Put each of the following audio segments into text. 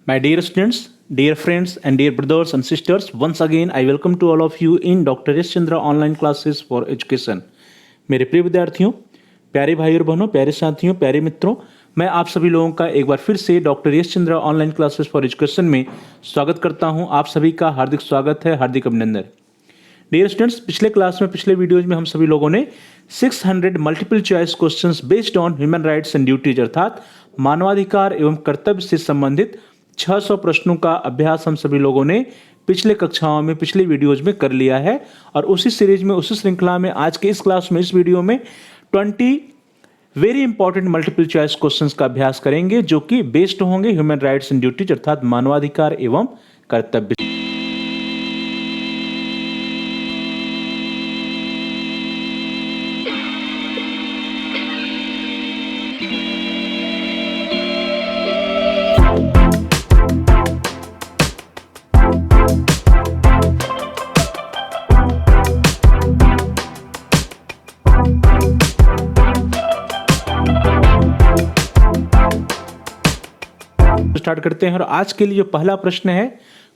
My dear students, dear friends, and dear brothers and sisters, once again I welcome to all of you in Dr. S. Chandra online classes for education. मेरे प्रिय विद्यार्थियों, प्यारे भाई और बहनों, प्यारे साथियों, प्यारे मित्रों, मैं आप सभी लोगों का एक बार फिर से doctor S Chandra online classes for education में स्वागत करता हूं। आप सभी का हार्दिक स्वागत है, हार्दिक अभिनंदन। डियर स्टूडेंट्स, पिछले क्लास में, पिछले वीडियोज में हम सभी लोगों ने 600 multiple choice questions based on human rights and duties अर्थात मानवाधिकार एवं कर्तव्य से संबंधित 600 प्रश्नों का अभ्यास हम सभी लोगों ने पिछले कक्षाओं में, पिछले वीडियोज में कर लिया है। और उसी सीरीज में, उसी श्रृंखला में आज के इस क्लास में, इस वीडियो में 20 very important multiple choice questions का अभ्यास करेंगे जो कि बेस्ड होंगे ह्यूमन राइट्स एंड ड्यूटीज अर्थात मानवाधिकार एवं कर्तव्य। स्टार्ट करते हैं और आज के लिए जो पहला प्रश्न है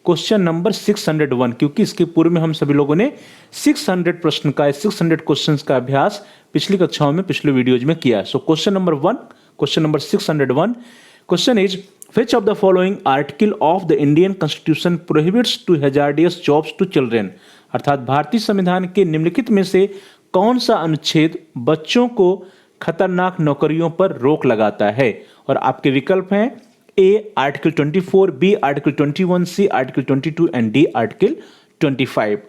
क्वेश्चन नंबर 601, क्योंकि इसके पूर्व में हम सभी लोगों ने 600 प्रश्न का 600 क्वेश्चंस का अभ्यास पिछली कक्षाओं में, पिछले वीडियोज में किया। So question number 1, question number 601, question is which of the following article of the Indian constitution prohibits to hazardous jobs to children, अर्थात भारतीय संविधान के निम्नलिखित में से कौन सा अनुच्छेद बच्चों को खतरनाक नौकरियों पर रोक लगाता है। और आपके विकल्प हैं A article 24, B article 21, C article 22 and D article 25।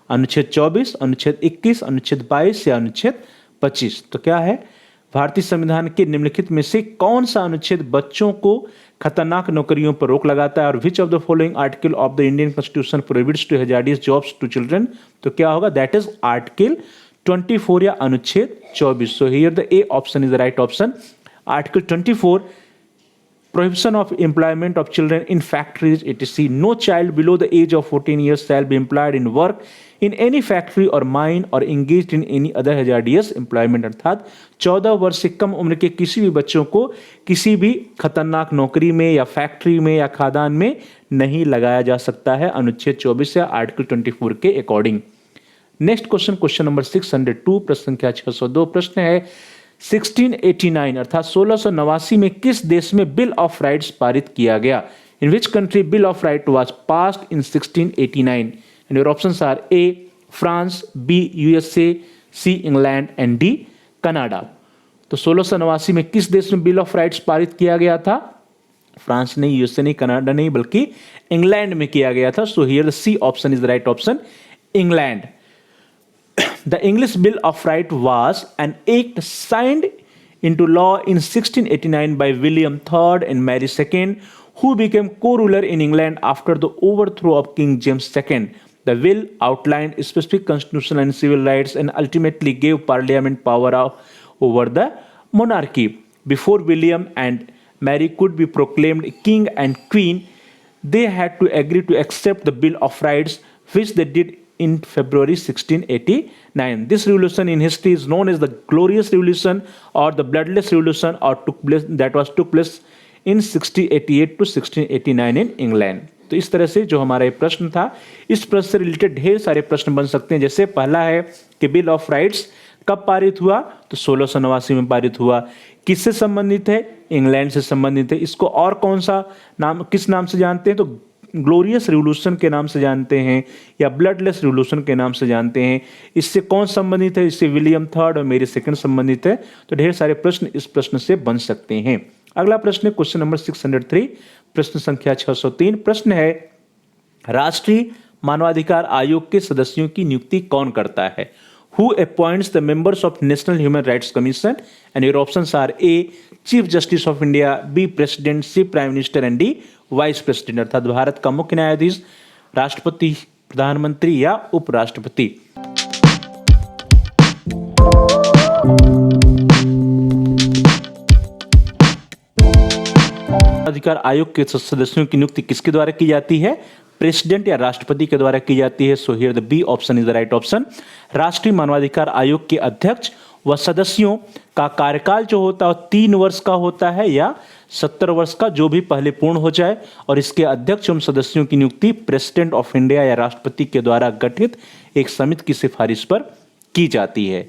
अनुच्छेद 24, अनुच्छेद 21, अनुच्छेद 22 या अनुच्छेद 25। तो क्या है, भारतीय संविधान के निम्नलिखित में से कौन सा अनुच्छेद बच्चों को खतरनाक नौकरियों पर रोक लगाता है। और which of the following article of the Indian constitution prohibits to hazardous jobs to children. तो क्या होगा, दैट इज आर्टिकल 24 या अनुच्छेद 24। सो here the A option is the right option. Article 24, prohibition of employment of children in factories etc. No child below the age of 14 years shall be employed in work in any factory or mine or engaged in any other hazardous employment, अर्थात 14 वर्ष से कम उम्र के किसी भी बच्चों को किसी भी खतरनाक नौकरी में या फैक्ट्री में या खादान में नहीं लगाया जा सकता है, अनुच्छेद 24 या आर्टिकल 24 के according. Next question, question number 602, प्रश्न संख्या 602, प्रश्न है 1689 अर्थात 1689 में किस देश में बिल ऑफ राइट्स पारित किया गया। In which country bill of right was passed in 1689। And your options are A France, B USA, C England and D Canada. तो 1689 में किस देश में बिल ऑफ राइट्स पारित किया गया था। फ्रांस नहीं, यूएसए नहीं, कनाडा नहीं, बल्कि इंग्लैंड में किया गया था। So here the C option is the right option, England. The English Bill of Rights was an act signed into law in 1689 by William III and Mary II, who became co-ruler in England after the overthrow of King James II. The bill outlined specific constitutional and civil rights and ultimately gave Parliament power over the monarchy. Before William and Mary could be proclaimed king and queen, they had to agree to accept the Bill of Rights, which they did in February 1689. This revolution in history is known as the Glorious Revolution or the Bloodless Revolution, or took place in 1688 to 1689 in England. तो इस तरह से जो हमारा ये प्रश्न था, इस प्रश्न से रिलेटेड ढेर सारे प्रश्न बन सकते हैं। जैसे पहला है कि बिल ऑफ राइट्स कब पारित हुआ, तो 1689 में पारित हुआ। किससे संबंधित है, इंग्लैंड से संबंधित है। इसको और कौन सा नाम, किस नाम से जानते हैं, तो ग्लोरियस रिवोल्यूशन के नाम से जानते हैं या ब्लडलेस रिवोल्यूशन के नाम से जानते हैं। इससे कौन संबंधित है, इससे विलियम थर्ड और मेरी सेकंड संबंधित है। तो ढेर सारे प्रश्न इस प्रश्न से बन सकते हैं। अगला प्रश्न है क्वेश्चन नंबर 603, प्रश्न संख्या 603, प्रश्न है राष्ट्रीय मानवाधिकार आयोग के सदस्यों की नियुक्ति कौन करता है। Who appoints the members of National Human Rights Commission? And your options are A, Chief Justice of India, B, President, C, Prime Minister and D, Vice President, अर्थात भारत का मुख्य न्यायाधीश, राष्ट्रपति, प्रधानमंत्री या उपराष्ट्रपति। अधिकार आयोग के सदस्यों की नियुक्ति किसके द्वारा की जाती है, प्रेसिडेंट या राष्ट्रपति के द्वारा की जाती है। So here the B option is the right option. राष्ट्रीय मानवाधिकार आयोग के अध्यक्ष व सदस्यों का कार्यकाल जो होता है 3 वर्ष का होता है या 70 वर्ष का जो भी पहले पूर्ण हो जाए, और इसके अध्यक्ष एवं सदस्यों की नियुक्ति प्रेसिडेंट ऑफ इंडिया या राष्ट्रपति के द्वारा गठित एक समिति की सिफारिश पर की जाती है।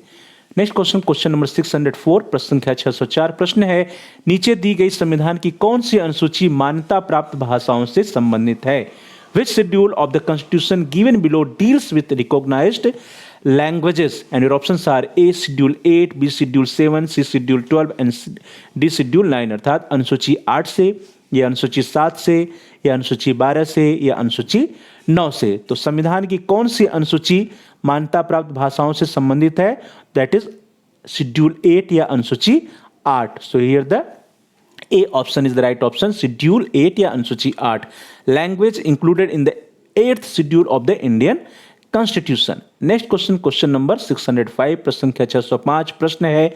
नेक्स्ट क्वेश्चन, क्वेश्चन नंबर 604, प्रश्न संख्या 604। प्रश्न है, नीचे दी गई संविधान की कौन सी अनुसूची मान्यता प्राप्त भाषाओं से संबंधित है? Which schedule of the constitution given below deals with recognized languages? And your options are A schedule 8, B schedule 7, C schedule 12 and D schedule 9। अर्थात अनुसूची 8 से, या अनुसूची 7 से, या अनुसूची 12 से, या अनुसूची 9 से। तो संविधान की कौन सी अनुसूची मान्यता प्राप्त भाषाओं से संबंधित है? दैट इज शेड्यूल 8 या अनुसूची 8। सो here the A option is the right option, schedule 8 या अनुसूची 8। Language included in the 8th schedule of the Indian Constitution। Next question, question number 605, प्रश्न संख्या 605। प्रश्न है,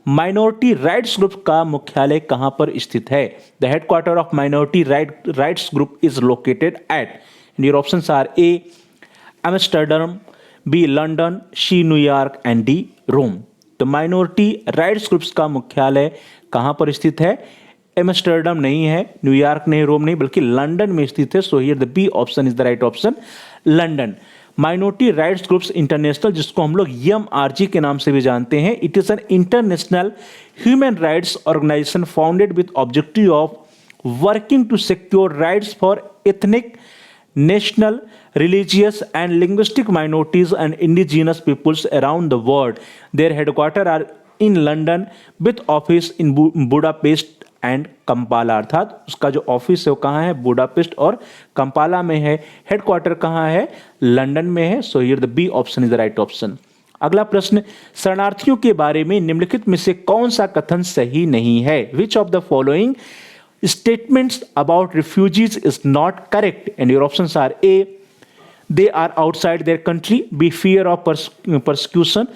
माइनॉरिटी राइट्स ग्रुप का मुख्यालय कहां पर स्थित है? The headquarter of minority rights group is located at, and your options are A Amsterdam, B London, C New York and D रोम। तो माइनॉरिटी राइट्स ग्रुप्स का मुख्यालय कहां पर स्थित है? एम्स्टर्डम नहीं है, न्यूयॉर्क नहीं, रोम नहीं, बल्कि लंदन में स्थित है। So here the B option is the right option, London. Minority rights groups international, जिसको हम लोग EMRG के नाम से भी जानते हैं, it is an international human rights organisation founded with objective of working to secure rights for ethnic, national, religious and linguistic minorities and indigenous peoples around the world. Their headquarters are in London with office in Budapest and Kampala। अर्थात उसका जो office है वो कहाँ है? Budapest और Kampala में है। हेडक्वार्टर कहाँ है? लंदन में है। So here the B option is the right option. अगला प्रश्न, शरणार्थियों के बारे में निम्नलिखित में से कौन सा कथन सही नहीं है? Which of the following statements about refugees is not correct? And your options are A they are outside their country, B fear of persecution,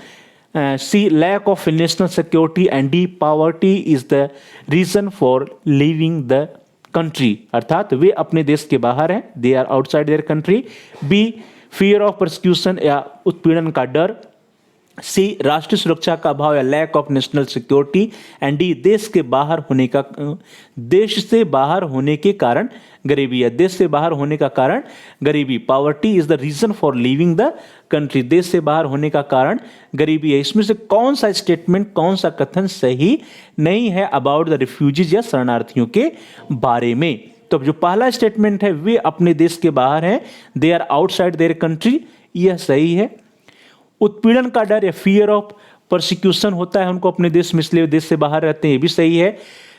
C lack of national security, and D poverty is the reason for leaving the country। अर्थात वे अपने देश के बाहर हैं, they are outside their country, B fear of persecution या उत्पीड़न का डर, सी राष्ट्रीय सुरक्षा का अभाव या lack of national security, and डी देश से बाहर होने के कारण गरीबी, या देश से बाहर होने का कारण गरीबी। Poverty is the reason for leaving the country, देश से बाहर होने का कारण गरीबी है। इसमें से कौन सा स्टेटमेंट, कौन सा कथन सही नहीं है अबाउट द रिफ्यूजीज या शरणार्थियों के बारे में? तो जो पहला स्टेटमेंट है, वे अपने देश के बाहर हैं, they are outside their country, यह सही है। उत्पीड़न का डर या फियर ऑफ प्रोसिक्यूशन होता है उनको अपने देश में, इसलिए देश से बाहर रहते हैं, ये भी सही है।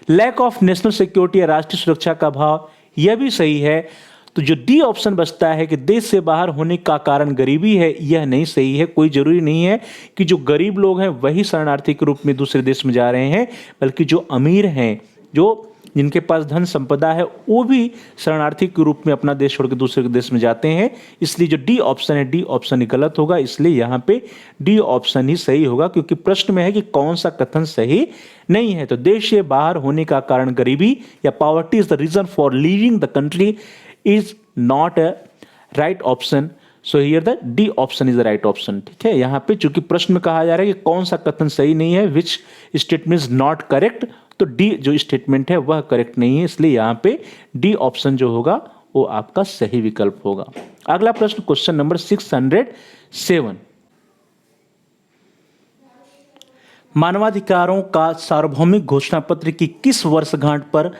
लैक ऑफ नेशनल सिक्योरिटी या राष्ट्रीय सुरक्षा का अभाव, यह भी सही है। तो जो डी ऑप्शन बचता है कि देश से बाहर होने का कारण गरीबी है, यह नहीं सही है। कोई जरूरी नहीं है कि जो गरीब लोग हैं वही शरणार्थी के रूप में दूसरे देश में जा रहे हैं, बल्कि जो अमीर हैं, जो जिनके पास धन संपदा है, वो भी शरणार्थी के रूप में अपना देश छोड़ के दूसरे देश में जाते हैं। इसलिए जो डी ऑप्शन है, डी ऑप्शन ही गलत होगा, इसलिए यहाँ पे डी ऑप्शन ही सही होगा, क्योंकि प्रश्न में है कि कौन सा कथन सही नहीं है। तो देश से बाहर होने का कारण गरीबी या poverty is the reason for leaving the country is not a right option. So here the D option is the right option. ठीक है, यहाँ पे चूंकि प्रश्न में कहा जा रहा है कि कौन सा कथन सही नहीं है, which statement is not correct, तो डी जो स्टेटमेंट है वह करेक्ट नहीं है, इसलिए यहाँ पे डी ऑप्शन जो होगा वो आपका सही विकल्प होगा। अगला प्रश्न, क्वेश्चन नंबर 607। मानवाधिकारों का सार्वभौमिक घोषणा पत्र की किस वर्षगांठ पर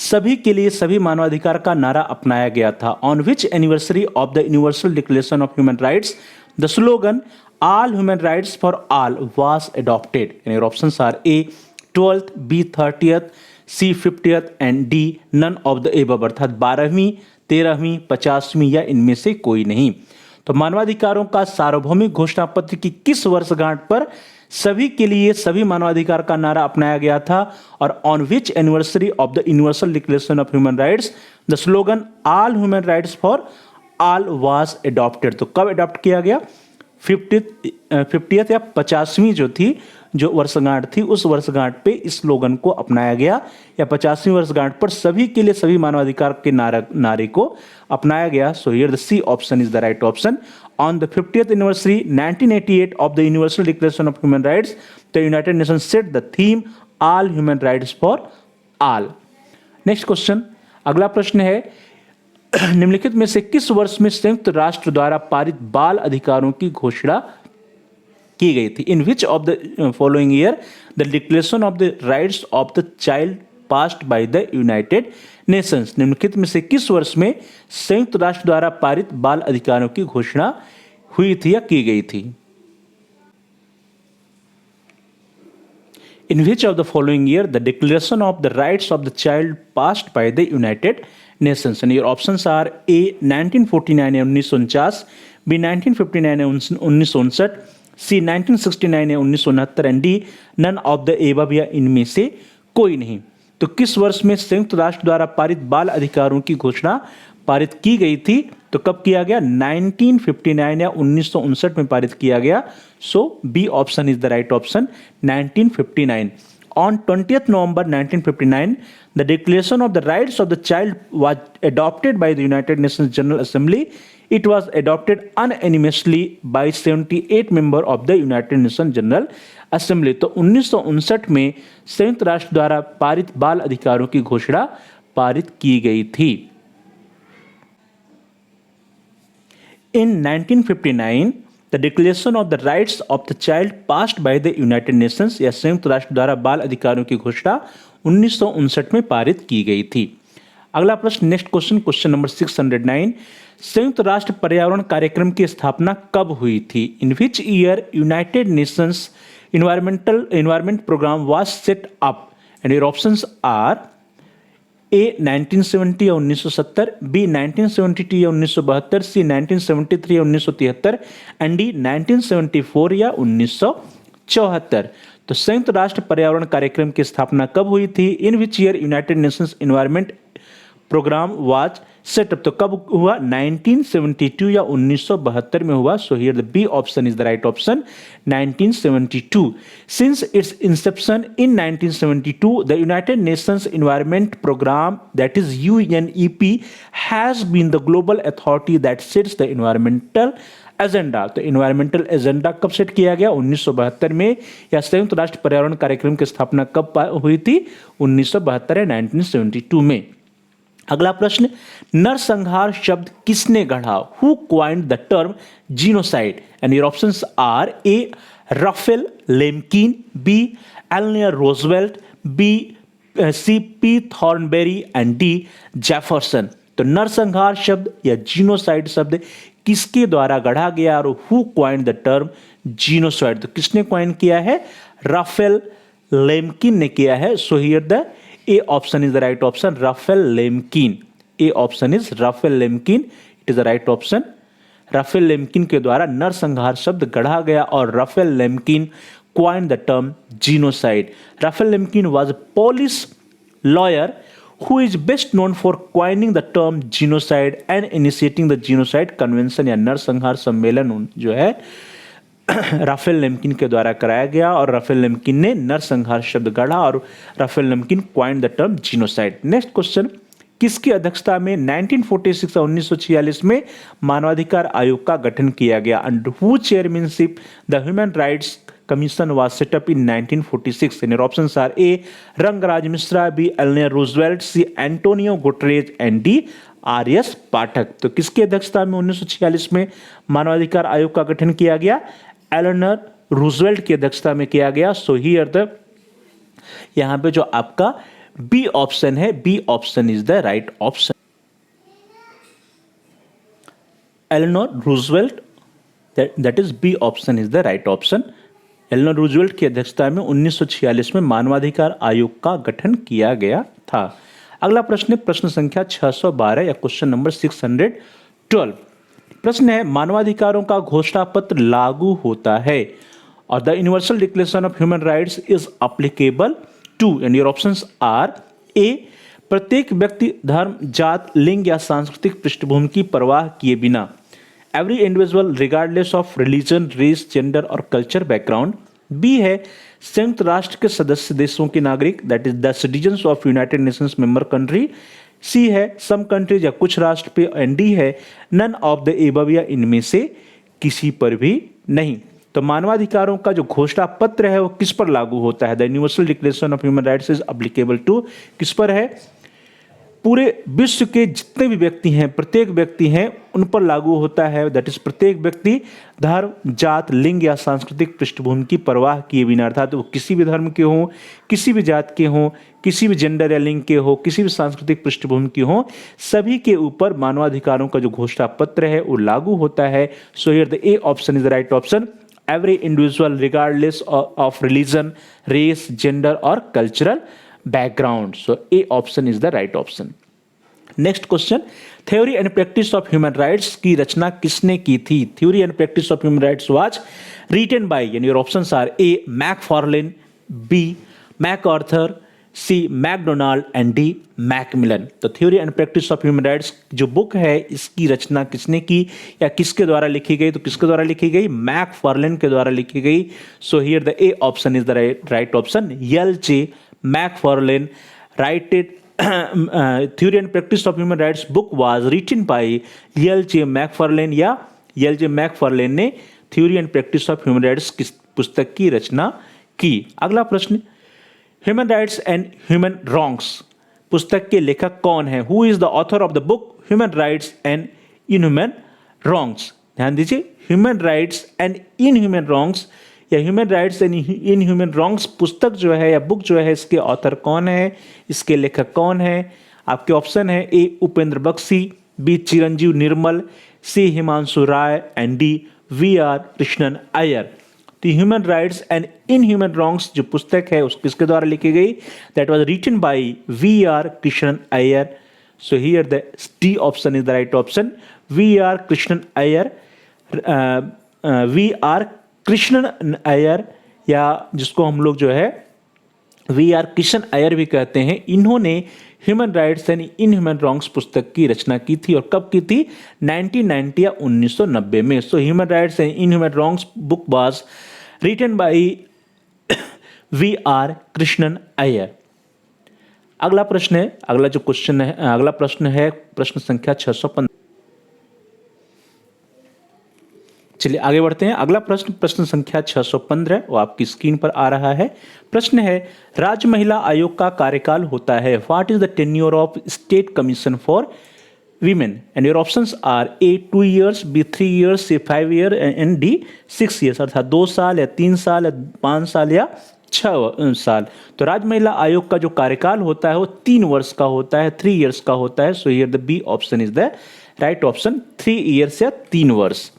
सभी के लिए सभी मानवाधिकार का नारा अपनाया गया था? On which anniversary of the Universal Declaration of Human Rights the slogan all human rights for all was adopted? And your options are A 12th, B 30th, C 50th and D none of the above. अर्थात 12वीं, 13वीं, 50वीं या इनमें से कोई नहीं। तो मानवाधिकारों का सार्वभौमिक घोषणा पत्र की किस वर्षगांठ पर सभी के लिए सभी मानवाधिकार का नारा अपनाया गया था, और on which anniversary of the Universal Declaration of Human Rights the slogan all human rights for all was adopted? तो कब अडॉप्ट किया गया? 50th या 50वीं जो थी, जो वर्षगांठ थी, उस वर्षगांठ पे इस स्लोगन को अपनाया गया, या 50वीं वर्षगांठ पर सभी के लिए सभी मानवाधिकार के नारे को अपनाया गया। So here the C option is the right option. On the 50th anniversary 1988 of the Universal Declaration of Human Rights, the United Nations set the theme all human rights for all। Next question, अगला प्रश्न है निम्नलिखित में से किस वर्ष में संयुक्त राष्ट्र द्वारा पारित बाल अधिकारों की घोषणा की गई थी? In which of the following year the declaration of the rights of the child passed by the United Nations. निम्नलिखित में से किस वर्ष में संयुक्त राष्ट्र द्वारा पारित बाल अधिकारों की घोषणा हुई थी या की गई थी? In which of the following year the Declaration of the Rights of the Child passed by the United Nations? And your options are A 1949 या 1949, B 1959 या 1959, C 1969 या 1969 and D none of the above या इनमें से कोई नहीं। तो किस वर्ष में संयुक्त राष्ट्र द्वारा पारित बाल अधिकारों की घोषणा पारित की गई थी? तो कब किया गया? 1959 या 1959 में पारित किया गया। So B option is the right option, 1959। On 20th November 1959, the Declaration of the Rights of the Child was adopted by the United Nations General Assembly. It was adopted unanimously by 78 members of the United Nations General Assembly. तो 1959 में संयुक्त राष्ट्र द्वारा पारित बाल अधिकारों की घोषणा पारित की गई थी। In 1959, the Declaration of the Rights of the Child passed by the United Nations या संयुक्त राष्ट्र द्वारा बाल अधिकारों की घोषणा 1959 में पारित की गई थी। अगला प्रश्न, नेक्स्ट क्वेश्चन, क्वेश्चन नंबर 609, संयुक्त राष्ट्र पर्यावरण कार्यक्रम की स्थापना कब हुई थी? In which year United Nations Environment Programme was set up? And your options are A 1970 या 1970, बी 1972 या 1972, सी 1973 या 1973 एंड डी 1974 या 1974। तो संयुक्त राष्ट्र पर्यावरण कार्यक्रम की स्थापना कब हुई थी? In which year United Nations Environment Programme was set up. तो कब हुआ? 1972 या 1972 में हुआ। So here the B option is the right option, 1972। Since its inception in 1972 the United Nations Environment Programme that is UNEP has been the global authority that sets the environmental agenda. तो environmental agenda कब set किया गया? 1972 में। या संयुक्त राष्ट्र पर्यावरण कार्यक्रम की स्थापना कब हुई थी? 1972 या 1972 में। अगला प्रश्न, नरसंहार शब्द किसने गढ़ा? Who coined the term genocide? And your options are A Raphael Lemkin, B Eleanor Roosevelt, B C P Thornberry and D Jefferson. तो नरसंहार शब्द या जीनोसाइड शब्द किसके द्वारा गढ़ा गया और who coined the term genocide? तो किसने क्वाइन किया है? राफेल लेम्किन ने किया है। So here the A option is the right option, Raphael Lemkin. A option is Raphael Lemkin. It is the right option. Raphael Lemkin के द्वारा नरसंहार शब्द गढ़ा गया और Raphael Lemkin coined the term genocide. Raphael Lemkin was a Polish lawyer who is best known for coining the term genocide and initiating the genocide convention या नरसंहार सम्मेलन जो है राफेल लेम्किन के द्वारा कराया गया और राफेल लेम्किन ने नरसंहार शब्द गढ़ा और Raphael Lemkin coined the term genocide. Next question, किसकी अध्यक्षता में 1946 और 1946 में मानवाधिकार आयोग का गठन किया गया? Under who chairmanship the Human Rights Commission was set up in 1946? And your options are A Rangaraj Mishra, B Eleanor Roosevelt, C Antonio Guterres and D RS Pathak. तो किसकी अध्यक्षता में 1946 में मानवाधिकार आयोग का गठन किया गया? एलेनोर रूजवेल्ट की अध्यक्षता में किया गया। सो हियर द यहां पे जो आपका बी ऑप्शन है, B option is the right option, Eleanor Roosevelt, that is B option is the right option. Eleanor Roosevelt की अध्यक्षता में 1946 में मानवाधिकार आयोग का गठन किया गया था। अगला प्रश्न है प्रश्न संख्या 612 या क्वेश्चन नंबर 612। प्रश्न है, मानवाधिकारों का घोषणा पत्र लागू होता है और the Universal Declaration of Human Rights is applicable to? And your options are A प्रत्येक व्यक्ति धर्म, जात, लिंग या सांस्कृतिक पृष्ठभूमि की परवाह किए बिना, every individual regardless of religion, race, gender और कल्चर बैकग्राउंड। बी है संयुक्त राष्ट्र के सदस्य देशों के नागरिक, that is the citizens of United Nations member country. C है सम कंट्रीज या कुछ राष्ट्र पे, एंड डी है नन ऑफ द एबव या इनमें से किसी पर भी नहीं। तो मानवाधिकारों का जो घोषणा पत्र है वो किस पर लागू होता है? The Universal Declaration of Human Rights is applicable to, किस पर है? पूरे विश्व के जितने भी व्यक्ति हैं, प्रत्येक व्यक्ति हैं, उन पर लागू होता है। दैट इज प्रत्येक व्यक्ति धर्म, जात, लिंग या सांस्कृतिक पृष्ठभूमि की परवाह किए बिना, अर्थात वो किसी भी धर्म के हों, किसी भी जात के हों, किसी भी जेंडर या लिंग के हो, किसी भी सांस्कृतिक पृष्ठभूमि की हो, सभी के ऊपर मानवाधिकारों का जो घोषणा पत्र है वो लागू होता है। So here the A option is the right option. Every individual regardless of religion, race, gender और cultural background. So A option is the right option. Next question, theory and practice of human rights की रचना किसने की थी? Theory and practice of human rights was written by, and your options are A. Macfarlane, B. MacArthur, C. MacDonald and D. Macmillan. तो theory and practice of human rights जो book है इसकी रचना किसने की या किसके द्वारा लिखी गई? तो किसके द्वारा लिखी गई? मैकफार्लेन के द्वारा लिखी गई। So here the A option is the right option. L.J. Macfarlane wrote Theory and Practice of Human Rights book was written by L.J. Macfarlane या L.J. Macfarlane ने Theory and Practice of Human Rights की पुस्तक की रचना की। अगला प्रश्न, Human Rights and Human Wrongs पुस्तक के लेखक कौन है? Who is the author of the book Human Rights and Inhuman Wrongs? ध्यान दीजिए, Human Rights and Inhuman Wrongs या human rights and inhuman wrongs पुस्तक जो है या बुक जो है, इसके ऑथर कौन है, इसके लेखक कौन है? आपके ऑप्शन है A. Upendra Baxi, B. Chiranjivi Nirmal, C. Himanshu Rai and D. V.R. Krishnan Iyer. तो human rights and inhuman wrongs जो पुस्तक है उस किसके द्वारा लिखी गई? That was written by V.R. Krishnan Iyer. So here the D option is the right option. V.R. Krishnan Iyer, V.R. Krishnan Iyer या जिसको हम लोग जो है V.R. कृष्णन अय्यर भी कहते हैं, इन्होंने human rights and inhuman wrongs पुस्तक की रचना की थी। और कब की थी? 1990 या 1990 में। So human rights and inhuman wrongs book was written by V.R. Krishnan Iyer. अगला प्रश्न है, अगला प्रश्न है प्रश्न संख्या 615। चलिए आगे बढ़ते हैं। अगला प्रश्न संख्या 615 वो आपकी स्क्रीन पर आ रहा है। प्रश्न है, राज्य महिला आयोग का कार्यकाल होता है। What is the tenure of State Commission for Women? And your options are A 2 years, B 3 years, C 5 years and D 6 years, अर्थात 2 साल या 3 साल या 5 साल या 6 साल। तो राज्य महिला आयोग का जो कार्यकाल होता है वो 3 वर्ष का होता है, 3 years का होता है। So here the B option is the right option, 3 years या 3 वर्ष।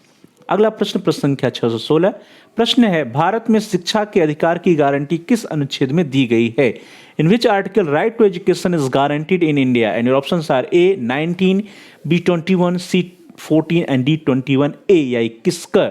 अगला प्रश्न संख्या 616। प्रश्न है, भारत में शिक्षा के अधिकार की गारंटी किस अनुच्छेद में दी गई है? In which article right to education is guaranteed in India? And your options are A 19, B 21, C 14 and D 21 A या 21 का।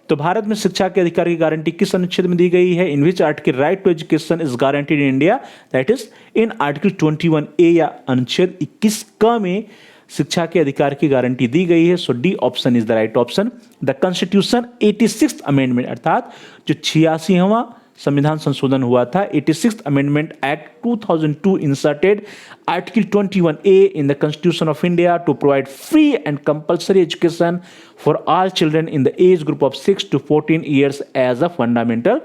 तो भारत में शिक्षा के अधिकार की गारंटी किस अनुच्छेद में दी गई है? In which article right to education is guaranteed in India? That is in article 21 A या अनुच्छेद 21 का में शिक्षा के अधिकार की गारंटी दी गई है। So D option is the right option. The constitution 86th amendment, अर्थात जो 86वां संविधान संशोधन हुआ था, 86th amendment act 2002 inserted article 21A in the constitution of India to provide free and compulsory education for all children in the age group of 6 to 14 years as a fundamental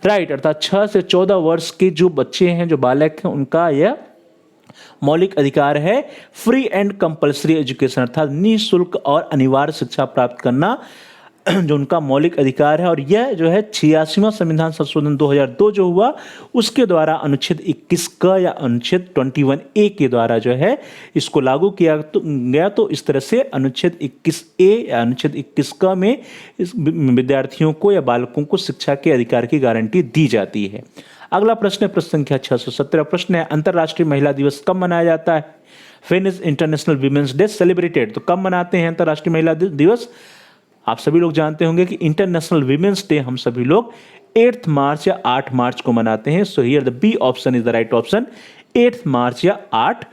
right. अर्थात 6 से 14 वर्ष के जो बच्चे हैं, जो बालक हैं, उनका यह मौलिक अधिकार है फ्री एंड कंपल्सरी एजुकेशन, अर्थात निःशुल्क और अनिवार्य शिक्षा प्राप्त करना जो उनका मौलिक अधिकार है। और यह जो है 86वां संविधान संशोधन 2002 जो हुआ उसके द्वारा अनुच्छेद 21 का या अनुच्छेद 21A के द्वारा जो है इसको लागू किया गया। तो इस तरह से अनुच्छेद 21A या अनुच्छेद 21 का में विद्यार्थियों को या बालकों को शिक्षा के अधिकार की गारंटी दी जाती है। अगला प्रश्न है प्रश्न संख्या 617। प्रश्न है, अंतर्राष्ट्रीय महिला दिवस कब मनाया जाता है? When is international women's day celebrated? तो कब मनाते हैं अंतर्राष्ट्रीय महिला दिवस? आप सभी लोग जानते होंगे कि इंटरनेशनल वीमेंस डे हम सभी लोग 8 मार्च या 8 मार्च को मनाते हैं। So here the B option is the right option, 8 March या 8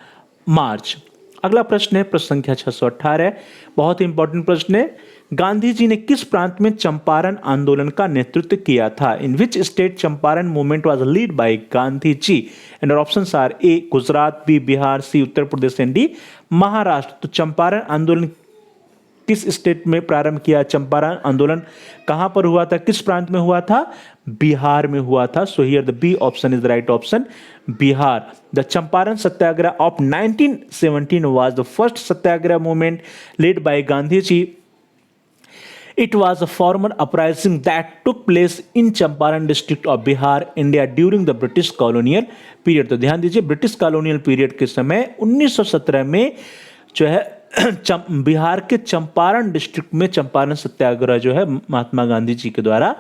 मार्च। अगला प्रश्न है प्रश्न संख्या 618, बहुत ही इंपॉर्टेंट प्रश्न है। गांधी जी ने किस प्रांत में चंपारण आंदोलन का नेतृत्व किया था? In which state Champaran movement was lead by Gandhi ji? And options are A Gujarat, B Bihar, C Uttar Pradesh and D Maharashtra. तो चंपारण आंदोलन किस स्टेट में प्रारंभ किया? चंपारण आंदोलन कहां पर हुआ था, किस प्रांत में हुआ था? बिहार में हुआ था। So here the B option is the right option, Bihar. The Champaran Satyagraha of 1917 was the first satyagraha movement led by Gandhi ji. It was a formal uprising that took place in Champaran district of Bihar, India during the British colonial period. तो ध्यान दीजिए, British colonial period के समय 1917 में जो है बिहार के Champaran district में चंपारण सत्याग्रह जो है महात्मा गांधी जी के द्वारा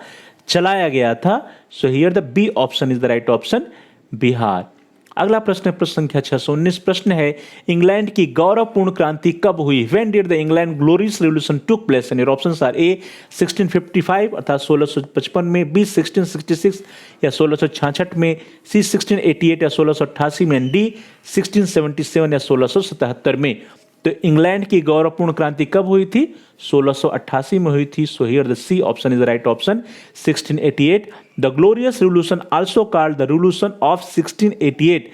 चलाया गया था. So here the B option is the right option, Bihar. अगला प्रश्न है प्रश्न संख्या 619. प्रश्न है, इंग्लैंड की गौरवपूर्ण क्रांति कब हुई? When did the England glorious revolution took place? And your options are: A 1655 अर्थात 1655 में, बी 1666 या 1666 में, सी 1688 या 1688 में, डी 1677 या 1677 में. तो इंग्लैंड की गौरवपूर्ण क्रांति कब हुई थी? 1688 में हुई थी. So here the C option is the right option, 1688. The Glorious Revolution also called the revolution of 1688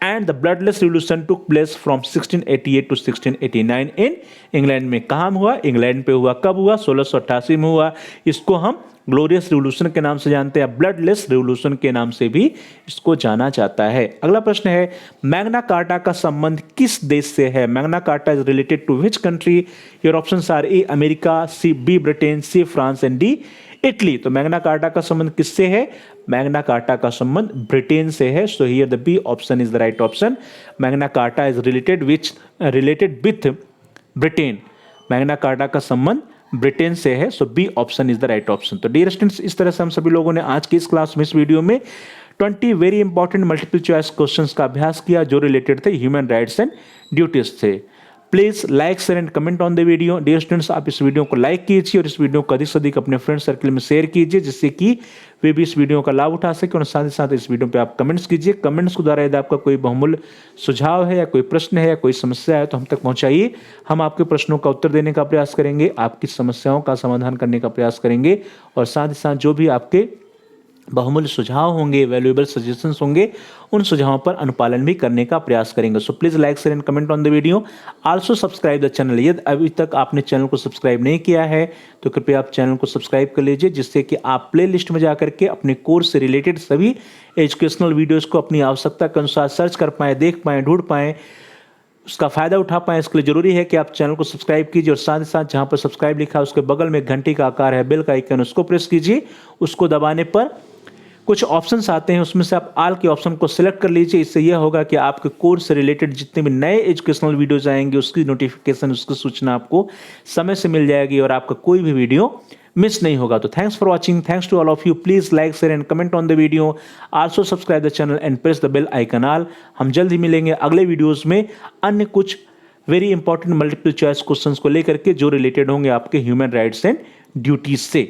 and the bloodless revolution took place from 1688 to 1689 in England में. कहाँ हुआ? इंग्लैंड पे हुआ. कब हुआ? 1688 में हुआ. इसको हम ग्लोरियस रिवोल्यूशन के नाम से जानते हैं, ब्लडलेस रिवोल्यूशन के नाम से भी इसको जाना जाता है. अगला प्रश्न है, मैग्ना कार्टा का संबंध किस देश से है? Magna Carta is related to which country? Your options are: A America, C B Britain, C France and D Italy. तो मैग्ना कार्टा का संबंध किससे है? मैग्ना कार्टा का संबंध ब्रिटेन से है. So here the B option is the right option, Magna Carta is related with Britain. Magna Carta का संबंध ब्रिटेन से है. So B option is the right option. तो डियर स्टूडेंट्स, इस तरह से हम सभी लोगों ने आज की इस क्लास में, इस वीडियो में 20 very important multiple choice questions का अभ्यास किया जो रिलेटेड थे ह्यूमन राइट्स एंड ड्यूटीज से. Please like share and comment on the video. Dear students, आप इस वीडियो को लाइक कीजिए और इस वीडियो को अधिक से अधिक अपने फ्रेंड सर्कल में शेयर कीजिए, जिससे कि वे भी इस वीडियो का लाभ उठा सके. और साथ ही साथ इस वीडियो पे आप कमेंट्स कीजिए. कमेंट्स के द्वारा यदि आपका कोई बहुमूल्य सुझाव है या कोई प्रश्न है या कोई समस्या है तो हम तक पहुंचाइए. हम आपके प्रश्नों का उत्तर देने का प्रयास करेंगे, आपकी समस्याओं का समाधान करने का प्रयास करेंगे. और साथ ही साथ जो भी आपके बहुमूल्य सुझाव होंगे, वैल्यूएबल सजेशंस होंगे, उन सुझावों पर अनुपालन भी करने का प्रयास करेंगे. So please like share and comment on the video. Also subscribe the channel. यदि अभी तक आपने चैनल को सब्सक्राइब नहीं किया है तो कृपया आप चैनल को सब्सक्राइब कर लीजिए, जिससे कि आप प्ले लिस्ट में जाकर के अपने कोर्स से रिलेटेड सभी एजुकेशनल वीडियोज को अपनी आवश्यकता के अनुसार सर्च कर पाएँ, देख पाएँ, ढूंढ पाएँ, उसका फायदा उठा पाएं. इसके लिए जरूरी है कि आप चैनल को सब्सक्राइब कीजिए और साथ ही साथ जहां पर सब्सक्राइब लिखा है उसके बगल में घंटी का आकार है, बेल का आइकन, उसको प्रेस कीजिए. उसको दबाने पर कुछ ऑप्शंस आते हैं, उसमें से आप ऑल के ऑप्शन को सिलेक्ट कर लीजिए. इससे यह होगा कि आपके कोर्स से रिलेटेड जितने भी नए एजुकेशनल वीडियोज आएंगे उसकी नोटिफिकेशन, उसकी सूचना आपको समय से मिल जाएगी और आपका कोई भी वीडियो मिस नहीं होगा. तो thanks for watching. Thanks to all of you. Please like share and comment on the video. Also subscribe the channel and press the bell icon all. हम जल्द ही मिलेंगे अगले वीडियोज में अन्य कुछ very important multiple choice questions को लेकर के जो रिलेटेड होंगे आपके ह्यूमन राइट्स एंड ड्यूटीज से.